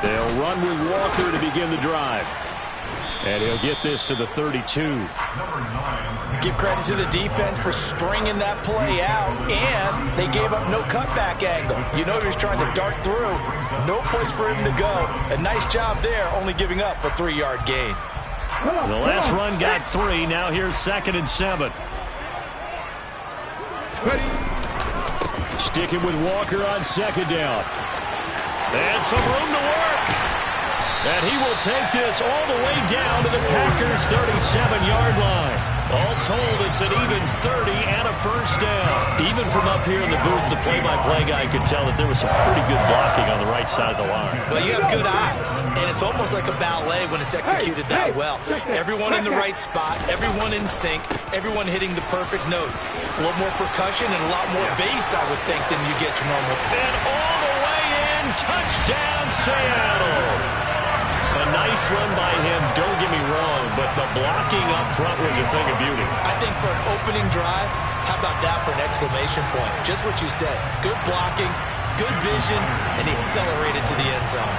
They'll run with Walker to begin the drive. And he'll get this to the 32. Give credit to the defense for stringing that play out, and they gave up no cutback angle. You know he was trying to dart through. No place for him to go. A nice job there, only giving up a 3-yard gain. The last run got 3. Now here's 2nd and 7. Sticking with Walker on 2nd down. And some room to work. And he will take this all the way down to the Packers' 37-yard line. All told, it's an even 30 and a first down. Even from up here in the booth, the play-by-play guy could tell that there was some pretty good blocking on the right side of the line. Well, you have good eyes, and it's almost like a ballet when it's executed that well. Everyone in the right spot, everyone in sync, everyone hitting the perfect notes. A little more percussion and a lot more bass, I would think, than you get to normal. And all the way in, touchdown Seattle. A nice run by him, don't get me wrong, but the blocking up front was a thing of beauty. I think for an opening drive, how about that for an exclamation point? Just what you said. Good blocking, good vision, and he accelerated to the end zone.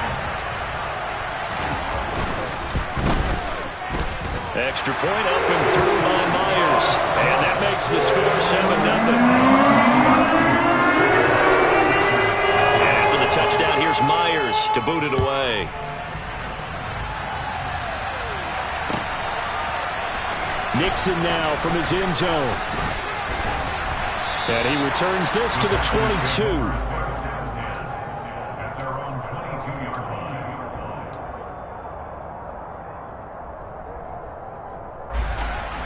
Extra point up and through by Myers. And that makes the score 7-0. And after the touchdown, here's Myers to boot it away. Nixon now from his end zone. And he returns this to the 22.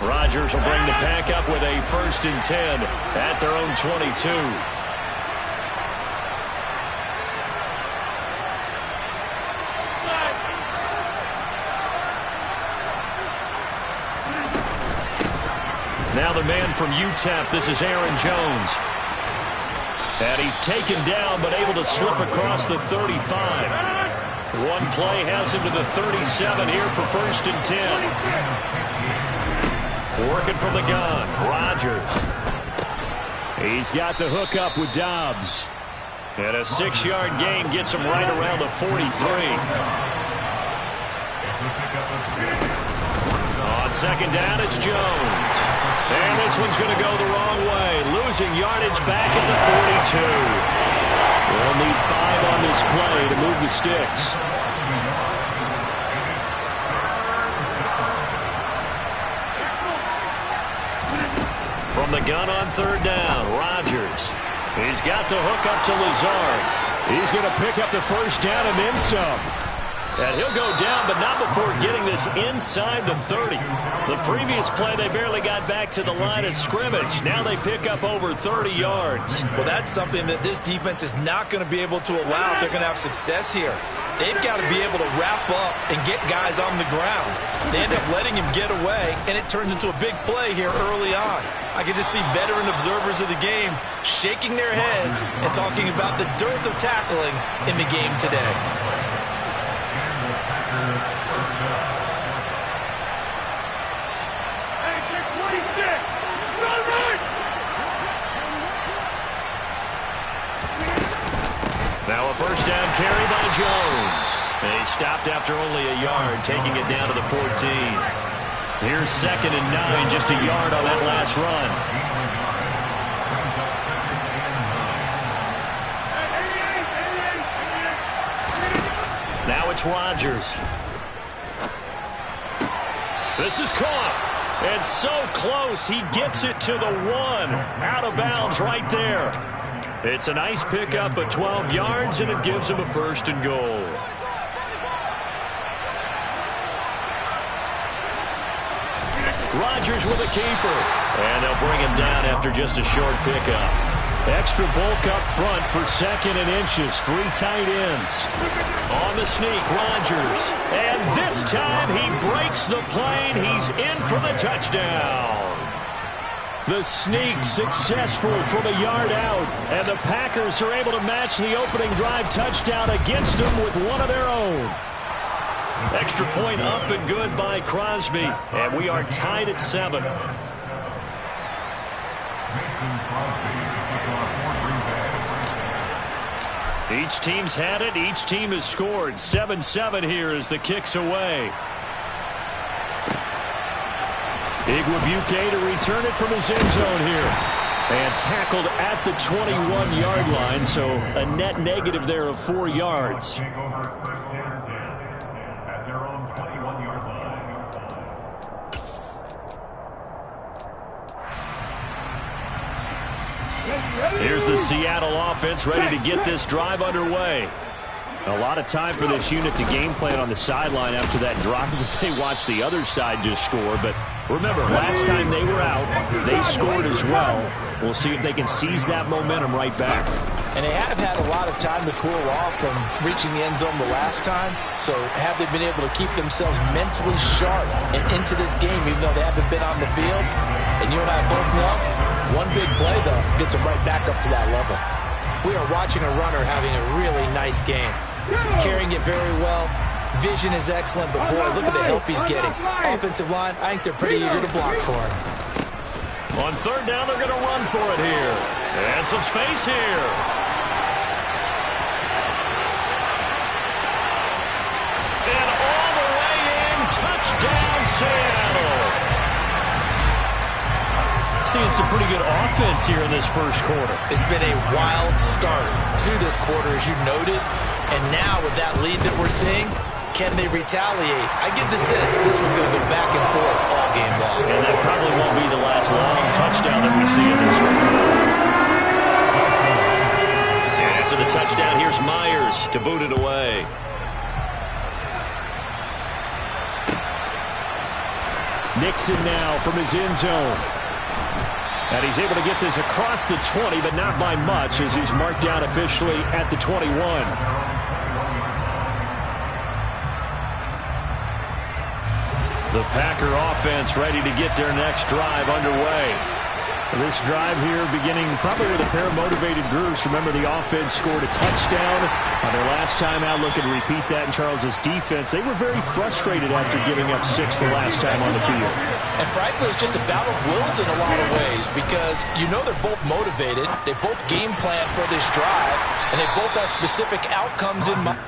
Rodgers will bring the pack up with a 1st and 10 at their own 22. Now the man from UTEP, this is Aaron Jones. And he's taken down, but able to slip across the 35. One play has him to the 37 here for 1st and 10. Working from the gun, Rodgers. He's got the hook up with Dobbs. And a 6-yard gain gets him right around the 43. On 2nd down, it's Jones. And this one's going to go the wrong way. Losing yardage back at the 42. They'll need 5 on this play to move the sticks. From the gun on 3rd down, Rodgers. He's got the hook up to Lazard. He's going to pick up the 1st down and then some. And he'll go down, but not before getting this inside the 30. The previous play, they barely got back to the line of scrimmage. Now they pick up over 30 yards. Well, that's something that this defense is not going to be able to allow if they're going to have success here. They've got to be able to wrap up and get guys on the ground. They end up letting him get away, and it turns into a big play here early on. I can just see veteran observers of the game shaking their heads and talking about the dearth of tackling in the game today. Now a 1st down carry by Jones. And he stopped after only a yard, taking it down to the 14. Here's 2nd and 9, just a yard on that last run. Now it's Rodgers. This is caught. And so close, he gets it to the 1. Out of bounds right there. It's a nice pickup of 12 yards, and it gives him a 1st and goal. Rodgers with a keeper. And they'll bring him down after just a short pickup. Extra bulk up front for 2nd and inches. 3 tight ends. On the sneak, Rodgers. And this time he breaks the plane. He's in for the touchdown. The sneak successful from a yard out. And the Packers are able to match the opening drive touchdown against them with one of their own. Extra point up and good by Crosby. And we are tied at 7. Each team's had it. Each team has scored. 7-7 here as the kick's away. Igwebuike to return it from his end zone here. And tackled at the 21-yard line, so a net negative there of 4 yards. Here's the Seattle offense ready to get this drive underway. A lot of time for this unit to game plan on the sideline after that drive that they watched the other side just score. But remember, last time they were out, they scored as well. We'll see if they can seize that momentum right back. And they have had a lot of time to cool off from reaching the end zone the last time. So have they been able to keep themselves mentally sharp and into this game even though they haven't been on the field? And you and I both know, one big play, though, gets them right back up to that level. We are watching a runner having a really nice game. Carrying it very well. Vision is excellent, but boy, look at the help he's getting. Offensive line, I think they're pretty eager to block for him. On third down, they're going to run for it here. And some space here. And all the way in, touchdown Seattle. Seeing some pretty good offense here in this first quarter. It's been a wild start to this quarter, as you noted. And now with that lead that we're seeing, can they retaliate? I get the sense this one's going to go back and forth all game long. And that probably won't be the last long touchdown that we see in this one. And after the touchdown, here's Myers to boot it away. Nixon now from his end zone. And he's able to get this across the 20, but not by much as he's marked down officially at the 21. The Packer offense ready to get their next drive underway. This drive here beginning probably with a pair of motivated groups. Remember, the offense scored a touchdown on their last time out. Looking to repeat that in Charles's defense. They were very frustrated after giving up 6 the last time on the field. And frankly, it's just a battle of wills in a lot of ways because you know they're both motivated. They both game plan for this drive, and they both have specific outcomes in mind.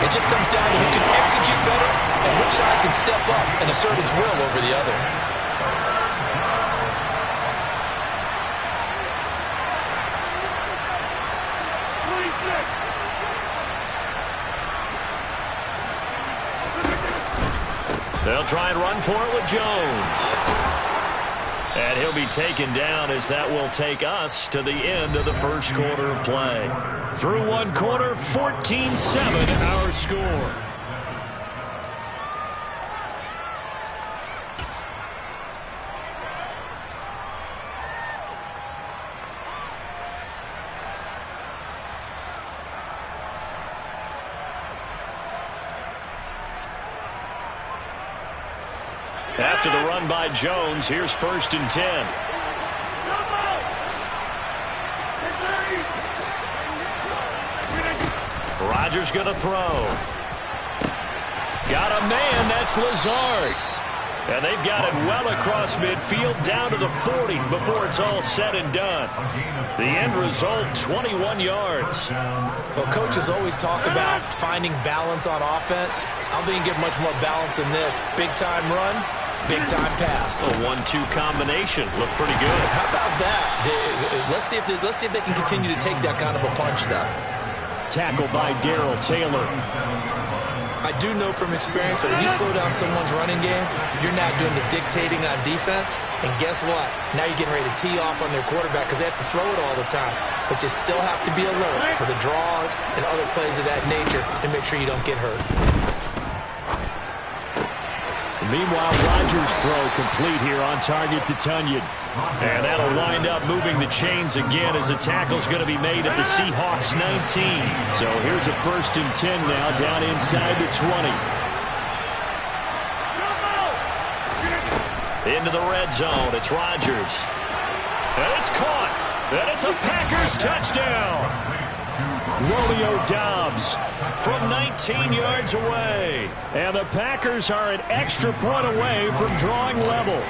It just comes down to who can execute better and which side can step up and assert its will over the other. They'll try and run for it with Jones. And he'll be taken down as that will take us to the end of the first quarter of play. Through one quarter, 14-7 our score. After the run by Jones, here's 1st and 10. Rodgers going to throw. Got a man, that's Lazard. And they've got it well across midfield down to the 40 before it's all said and done. The end result, 21 yards. Well, coaches always talk about finding balance on offense. I don't think you can get much more balance than this. Big-time run, big-time pass. A 1-2 combination. Looked pretty good. How about that? Let's see if they can continue to take that kind of a punch, though. Tackled by Darrell Taylor. I do know from experience that when you slow down someone's running game, you're not doing the dictating on defense. And guess what? Now you're getting ready to tee off on their quarterback because they have to throw it all the time. But you still have to be alert for the draws and other plays of that nature and make sure you don't get hurt. Meanwhile, Rodgers' throw complete here on target to Tunyon. And that'll wind up moving the chains again as the tackle's going to be made at the Seahawks 19. So here's a 1st and 10 now down inside the 20. Into the red zone. It's Rodgers. And it's caught. And it's a Packers touchdown. Romeo Doubs from 19 yards away. And the Packers are an extra point away from drawing level.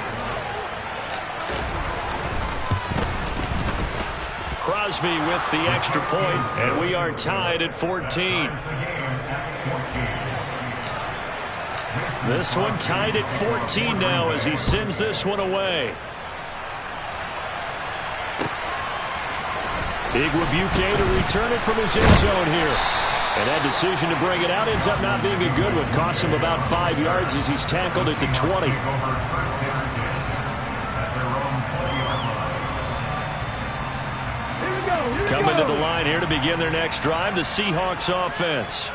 Crosby with the extra point, and we are tied at 14. This one tied at 14 now as he sends this one away. Igwebuike to return it from his end zone here. And that decision to bring it out ends up not being a good one. Costs him about 5 yards as he's tackled at the 20. Coming to the line here to begin their next drive, the Seahawks offense.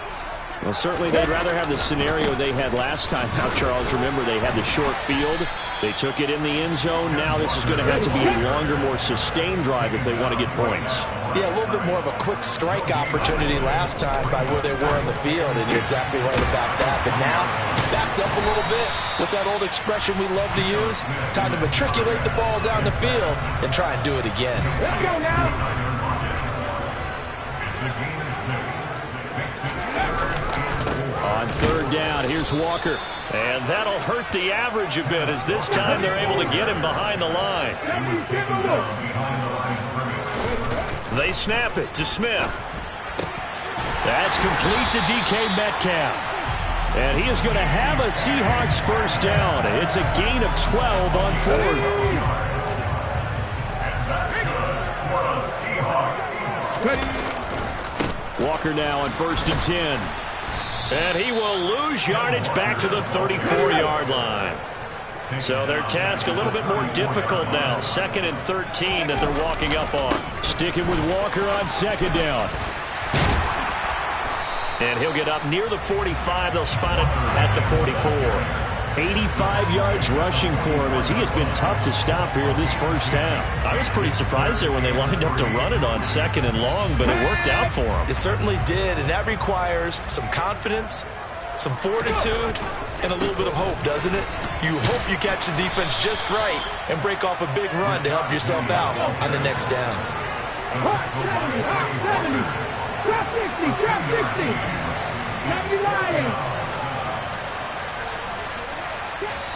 Well, certainly they'd rather have the scenario they had last time. Now, Charles, remember, they had the short field. They took it in the end zone. Now this is going to have to be a longer, more sustained drive if they want to get points. Yeah, a little bit more of a quick strike opportunity last time by where they were on the field, and you're exactly right about that. But now, backed up a little bit. What's that old expression we love to use? Time to matriculate the ball down the field and try and do it again. Let's go now. On 3rd down, here's Walker. And that'll hurt the average a bit as this time they're able to get him behind the line. They snap it to Smith. That's complete to DK Metcalf. And he is going to have a Seahawks 1st down. It's a gain of 12 on 4th. Walker now on 1st and 10. And he will lose yardage back to the 34-yard line. So their task a little bit more difficult now. 2nd and 13 that they're walking up on. Sticking with Walker on 2nd down. And he'll get up near the 45. They'll spot it at the 44. 85 yards rushing for him as he has been tough to stop here in this first half. I was pretty surprised there when they lined up to run it on 2nd and long, but it worked out for him. It certainly did, and that requires some confidence, some fortitude, and a little bit of hope, doesn't it? You hope you catch the defense just right and break off a big run to help yourself out on the next down. Hot 70, hot 70. Trap 60, 90.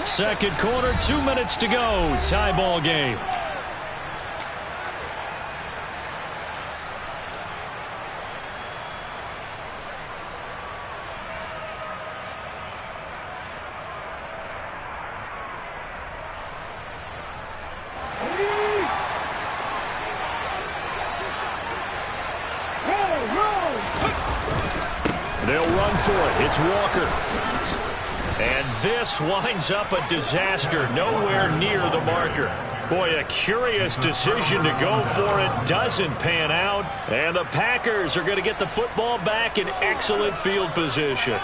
2nd quarter, 2 minutes to go. Tie ball game. They'll run for it. It's Walker. And this winds up a disaster, nowhere near the marker. Boy, a curious decision to go for it doesn't pan out. And the Packers are going to get the football back in excellent field position.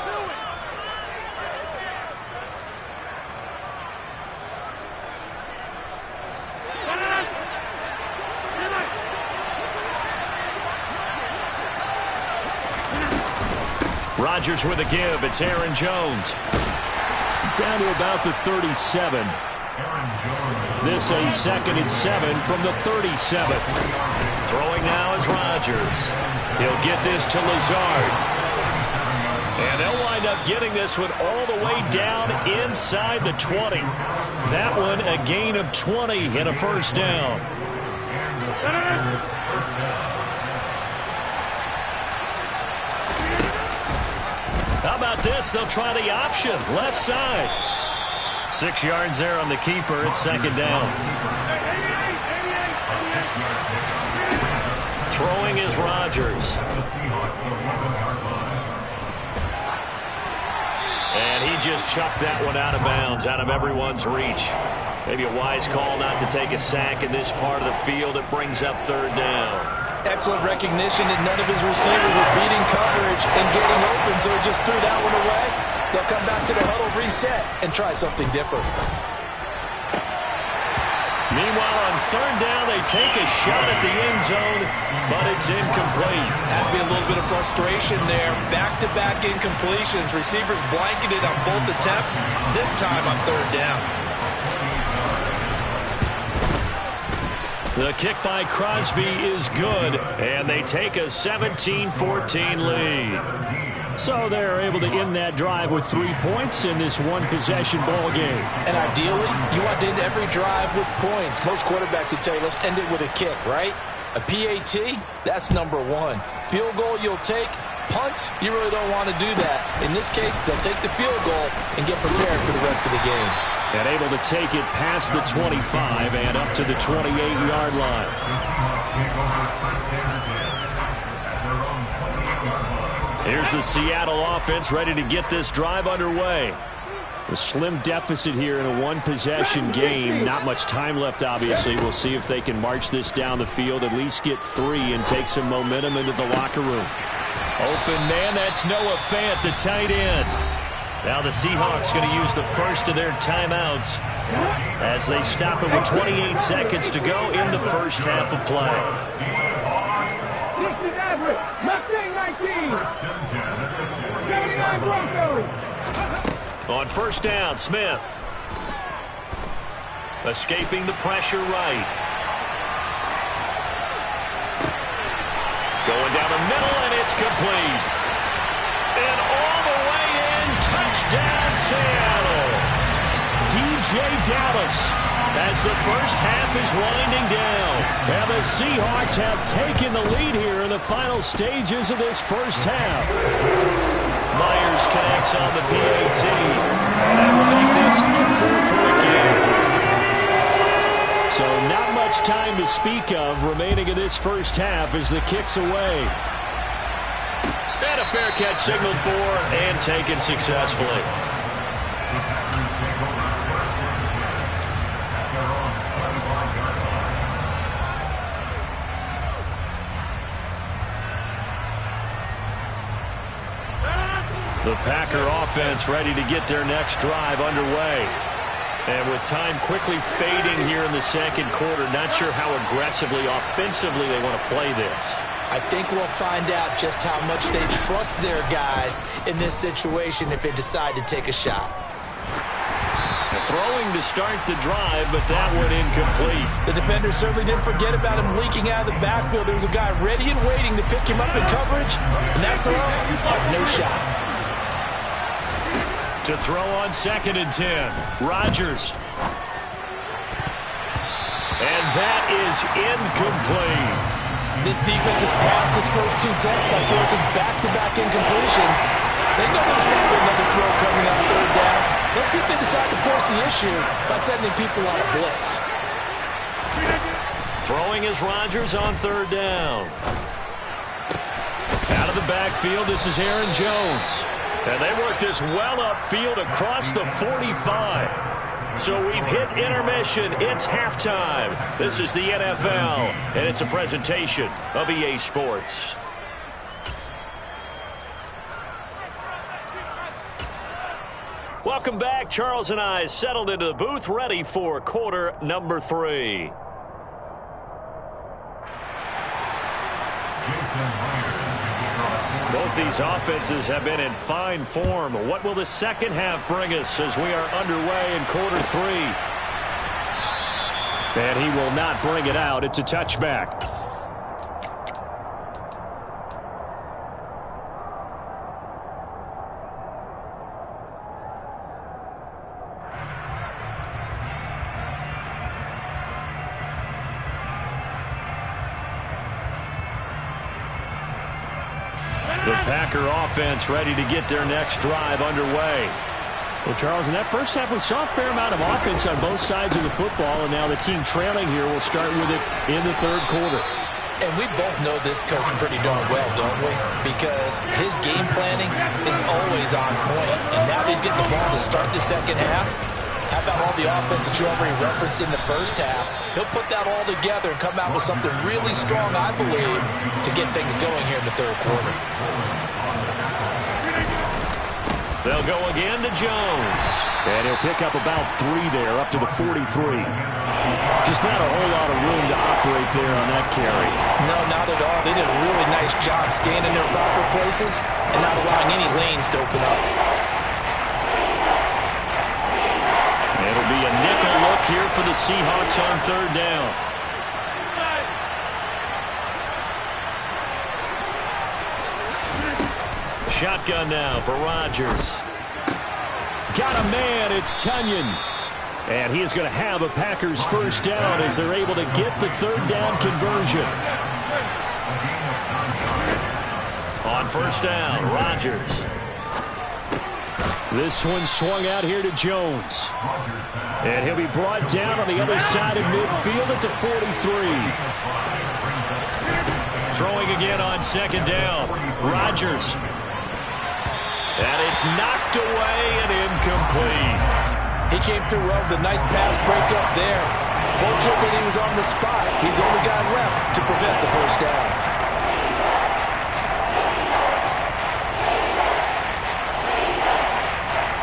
Rodgers with a give. It's Aaron Jones. Down to about the 37. This a 2nd and 7 from the 37. Throwing now is Rodgers. He'll get this to Lazard. And they'll wind up getting this one all the way down inside the 20. That one a gain of 20 and a first down. How about this? They'll try the option. Left side. 6 yards there on the keeper. It's 2nd down. Throwing is Rodgers. And he just chucked that one out of bounds, out of everyone's reach. Maybe a wise call not to take a sack in this part of the field. It brings up 3rd down. Excellent recognition that none of his receivers were beating coverage and getting open, so he just threw that one away. They'll come back to the huddle, reset, and try something different. Meanwhile, on 3rd down, they take a shot at the end zone, but it's incomplete. Has to be a little bit of frustration there. Back-to-back incompletions. Receivers blanketed on both attempts, this time on 3rd down. The kick by Crosby is good, and they take a 17-14 lead. So they're able to end that drive with 3 points in this one-possession ball game. And ideally, you want to end every drive with points. Most quarterbacks would tell you, let's end it with a kick, right? A PAT, that's number 1. Field goal you'll take. Punts, you really don't want to do that. In this case, they'll take the field goal and get prepared for the rest of the game. And able to take it past the 25 and up to the 28-yard line. Here's the Seattle offense ready to get this drive underway. A slim deficit here in a one-possession game. Not much time left, obviously. We'll see if they can march this down the field, at least get 3 and take some momentum into the locker room. Open man, that's Noah Fant, the tight end. Now the Seahawks going to use the first of their timeouts as they stop it with 28 seconds to go in the first half of play. This is Everett. Mustang 19. 79 Broncos. On 1st down, Smith. Escaping the pressure right. Going down the middle, and it's complete. And all the way in, touchdown Seattle. DJ Dallas as the first half is winding down. And the Seahawks have taken the lead here in the final stages of this first half. Myers connects on the PAT. And that will make this a 4-point game. So not much time to speak of remaining in this first half as the kick's away. And a fair catch signaled for and taken successfully. The Packer offense ready to get their next drive underway. And with time quickly fading here in the second quarter, not sure how aggressively, offensively they want to play this. I think we'll find out just how much they trust their guys in this situation if they decide to take a shot. Throwing to start the drive, but that one incomplete. The defender certainly didn't forget about him leaking out of the backfield. There was a guy ready and waiting to pick him up in coverage, and that throw, no shot. To throw on 2nd and 10, Rodgers. And that is incomplete. This defense has passed its first 2 tests by forcing back-to-back incompletions. They know there's probably another throw coming on 3rd down. Let's see if they decide to force the issue by sending people on a blitz. Throwing is Rodgers on 3rd down. Out of the backfield, this is Aaron Jones. And they work this well upfield across the 45. So we've hit intermission. It's halftime. This is the NFL, and it's a presentation of EA Sports. Welcome back. Charles and I settled into the booth, ready for quarter number 3. Both these offenses have been in fine form. What will the second half bring us as we are underway in quarter 3? And he will not bring it out. It's a touchback. The Packer offense ready to get their next drive underway. Well, Charles, in that first half, we saw a fair amount of offense on both sides of the football, and now the team trailing here will start with it in the third quarter. And we both know this coach pretty darn well, don't we? Because his game planning is always on point, and now he's getting the ball to start the second half. How about all the offense that you already referenced in the first half? He'll put that all together and come out with something really strong, I believe, to get things going here in the third quarter. They'll go again to Jones. And he'll pick up about 3 there, up to the 43. Just not a whole lot of room to operate there on that carry. No, not at all. They did a really nice job staying in their proper places and not allowing any lanes to open up. It'll be a nickel look here for the Seahawks on third down. Shotgun now for Rodgers. Got a man, it's Tunyon. And he is going to have a Packers first down as they're able to get the third down conversion. On first down, Rodgers. This one swung out here to Jones. And he'll be brought down on the other side of midfield at the 43. Throwing again on second down. Rodgers. And it's knocked away and incomplete. He came through well with a nice pass breakup there. Fortunate that he was on the spot. He's only got left to prevent the first down.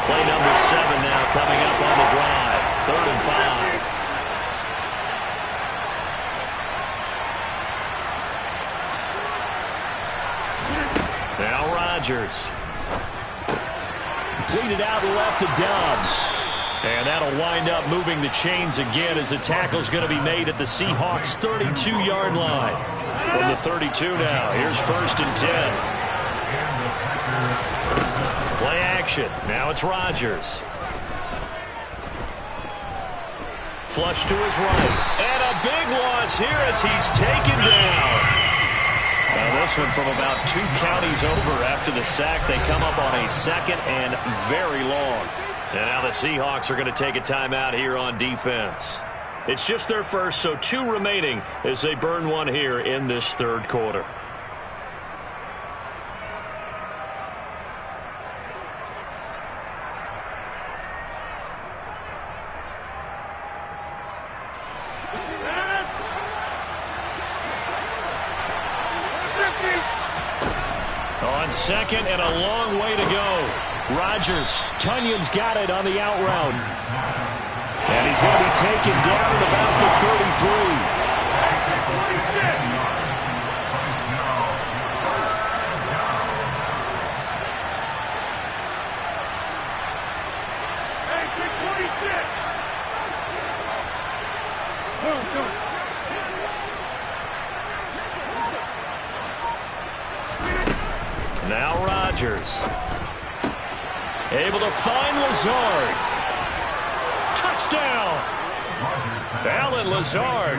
Play number 7 now coming up on the drive. 3rd and 5. Now Rodgers. Completed out left to Dobbs. And that'll wind up moving the chains again as the tackle's going to be made at the Seahawks' 32-yard line. From the 32 now, here's 1st and 10. Play action. Now it's Rodgers. Flush to his right. And a big loss here as he's taken down. Now this one from about 2 counties over after the sack. They come up on a 2nd and very long. And now the Seahawks are going to take a timeout here on defense. It's just their first, so 2 remaining as they burn one here in this third quarter. On 2nd and a long way to go. Rodgers. Tunyon's got it on the out route. And he's going to be taken down at about the 33. Now Rodgers. Able to find Lazard. Touchdown! Allen Lazard,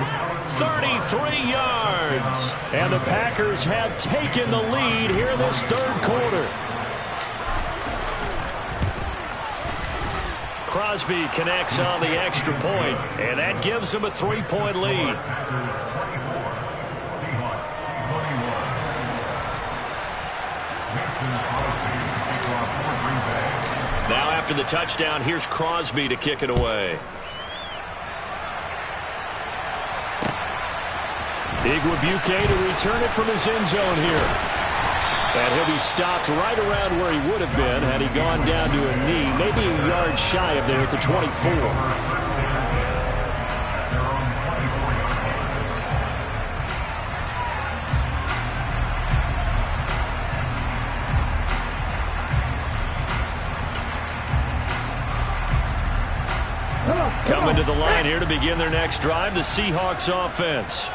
33 yards. And the Packers have taken the lead here in this third quarter. Crosby connects on the extra point, and that gives them a 3-point lead. After the touchdown, here's Crosby to kick it away. Igwebuike to return it from his end zone here. And he'll be stopped right around where he would have been had he gone down to a knee, maybe a yard shy of there at the 24. Coming to the line here to begin their next drive, the Seahawks offense.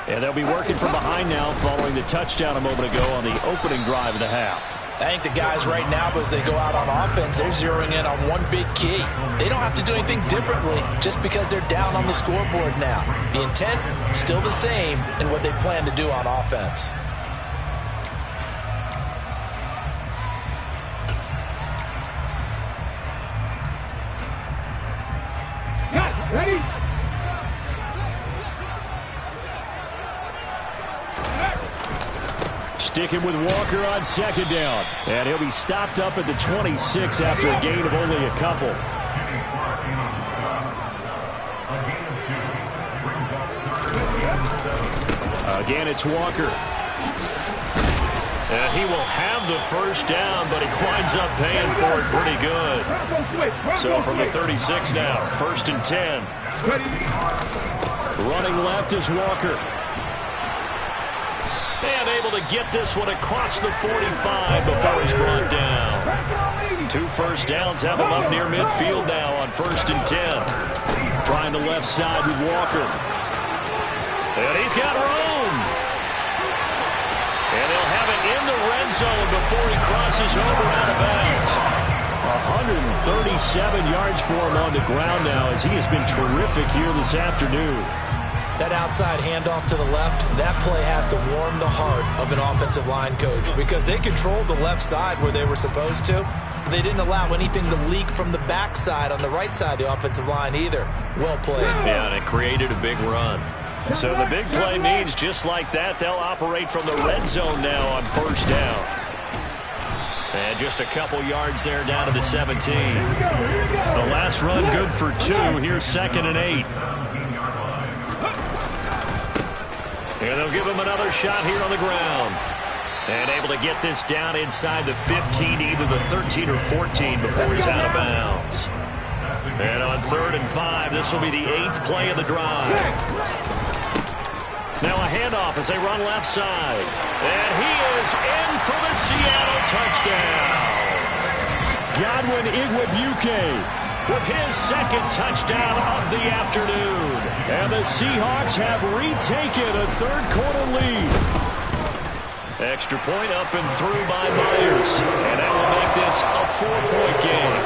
And they'll be working from behind now following the touchdown a moment ago on the opening drive of the half. I think the guys right now, as they go out on offense, they're zeroing in on one big key. They don't have to do anything differently just because they're down on the scoreboard now. The intent, still the same in what they plan to do on offense. Ready? Sticking with Walker on second down. And he'll be stopped up at the 26 after a gain of only a couple. Again, it's Walker. And he will have the first down, but he winds up paying for it pretty good. So from the 36 now, 1st and 10. Running left is Walker. And able to get this one across the 45 before he's brought down. 2 first downs have him up near midfield now on 1st and 10. Trying the left side with Walker. And he's got room. And he'll have it in the red zone before he crosses over out of bounds. 137 yards for him on the ground now as he has been terrific here this afternoon. That outside handoff to the left, that play has to warm the heart of an offensive line coach because they controlled the left side where they were supposed to. But they didn't allow anything to leak from the backside on the right side of the offensive line either. Well played. Yeah, and it created a big run. So the big play means just like that, they'll operate from the red zone now on 1st down. And just a couple yards there down to the 17. The last run good for 2. Here's 2nd and 8. And they'll give him another shot here on the ground. And able to get this down inside the 15, either the 13 or 14 before he's out of bounds. And on 3rd and 5, this will be the 8th play of the drive. Now a handoff as they run left side. And he is in for the Seattle touchdown. Godwin Igwebuike with his 2nd touchdown of the afternoon. And the Seahawks have retaken a 3rd quarter lead. Extra point up and through by Myers. And that will make this a 4-point game.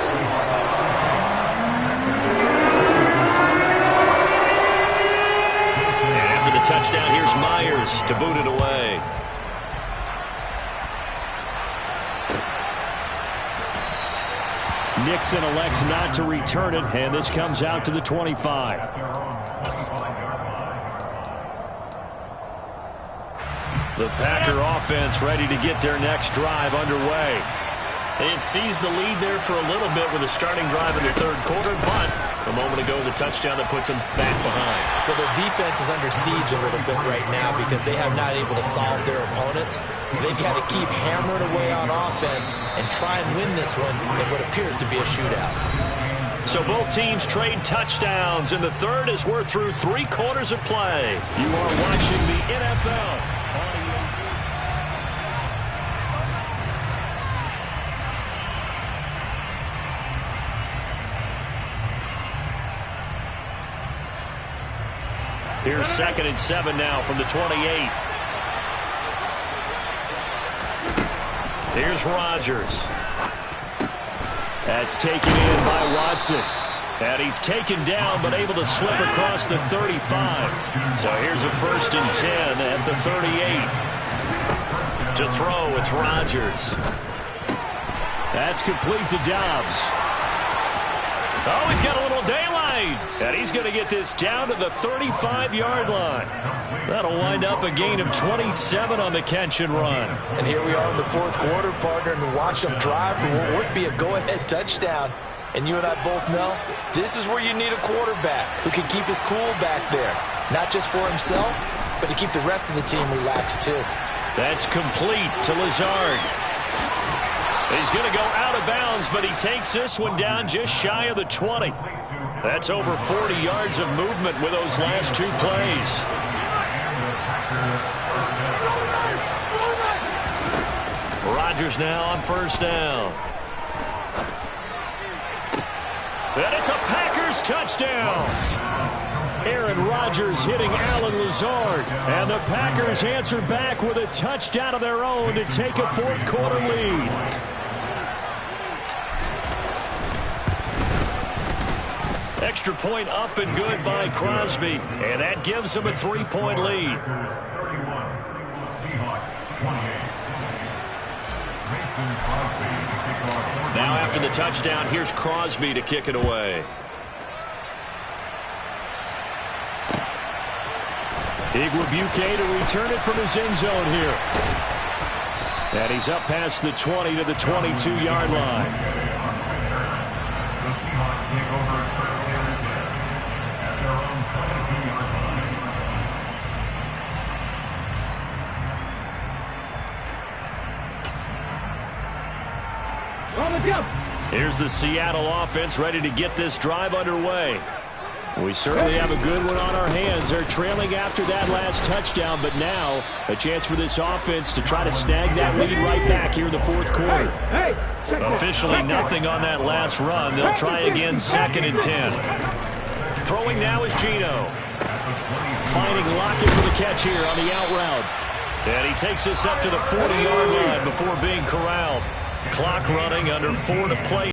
Touchdown, here's Myers to boot it away. Nixon elects not to return it, and this comes out to the 25. The Packer offense ready to get their next drive underway. They had seized the lead there for a little bit with a starting drive in the 3rd quarter, but a moment ago the touchdown that puts them back behind. So their defense is under siege a little bit right now because they have not able to solve their opponents. So they've got to keep hammering away on offense and try and win this one in what appears to be a shootout. So both teams trade touchdowns, and the 3rd as we're through 3 quarters of play. You are watching the NFL. Here's 2nd and 7 now from the 28. Here's Rodgers. That's taken in by Watson. And he's taken down but able to slip across the 35. So here's a 1st and 10 at the 38. To throw, it's Rodgers. That's complete to Dobbs. Oh, he's got a little daylight. And he's going to get this down to the 35-yard line. That'll wind up a gain of 27 on the catch and run. And here we are in the fourth quarter, partner, and watch them drive for what would be a go-ahead touchdown. And you and I both know this is where you need a quarterback who can keep his cool back there. Not just for himself, but to keep the rest of the team relaxed too. That's complete to Lazard. He's going to go out of bounds, but he takes this one down just shy of the 20. That's over 40 yards of movement with those last two plays. Rodgers now on first down. And it's a Packers touchdown. Aaron Rodgers hitting Allen Lazard. And the Packers answer back with a touchdown of their own to take a fourth quarter lead. Extra point up and good by Crosby. And that gives them a 3-point lead. Now after the touchdown, here's Crosby to kick it away. Igwebuike to return it from his end zone here. And he's up past the 20 to the 22-yard line. Here's the Seattle offense ready to get this drive underway. We certainly have a good one on our hands. They're trailing after that last touchdown, but now a chance for this offense to try to snag that lead right back here in the fourth quarter. Officially nothing on that last run. They'll try again, 2nd and 10. Throwing now is Geno. Finding Lockett for the catch here on the out route. And he takes this up to the 40-yard line before being corralled. Clock running, under 4 to play.